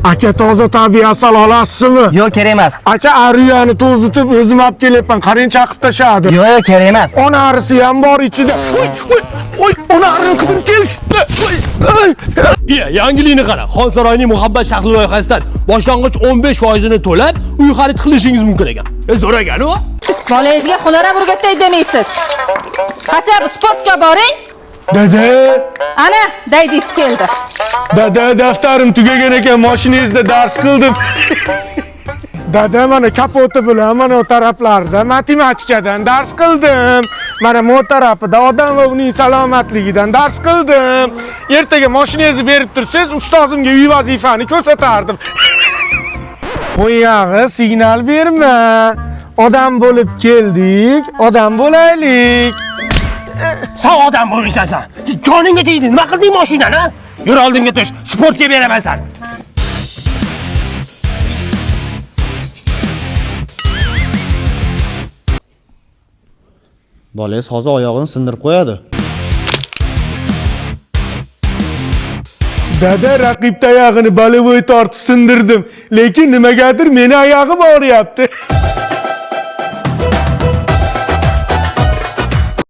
Aka toza tabiat sal olasizmi? Yo'q, kerak emas. Aka ariyani to'zitib o'zim olib kelyapman. Qarang chaqib tashadi. Yo'q, kerak emas. Ona arisi ham bor ichida. Oy, ona arini qilib kelishdi. Yangilikni qara. Xon saroyining muhabbat shahri loyihasidan boshlang'ich 15% to'lab uy xarid qilishingiz mumkin ekan. Zo'r ekan u. Bolangizga xonara burgatday demaysiz. Qachon sportga boring? Dada, Ana, daydingiz keldi. dada daftarim tugagan ekan, mashinangizda dars qildim. Dada, mana kapoti bilan mana o taraflarda matematikadan dars qildim. Mana bu tarafida odam va uning salomatligidan dars qildim. Ertaga mashinangizni berib tursangiz, ustozimga uy vazifani ko'rsatardim. Qo'yag'i signal berma. Odam bo'lib keldik, odam bo'laylik. Sen odam bo'lishsan. Joningga tegdi. Nima qilding mashinani? Yur oldimga tush. Sportga beraman seni. Bolangiz hozir oyog'ini sindirib qo'yadi. Dada, raqib tayog'ini balovoy tortib sindirdim, lekin nimagadir meni oyog'im og'riyapti.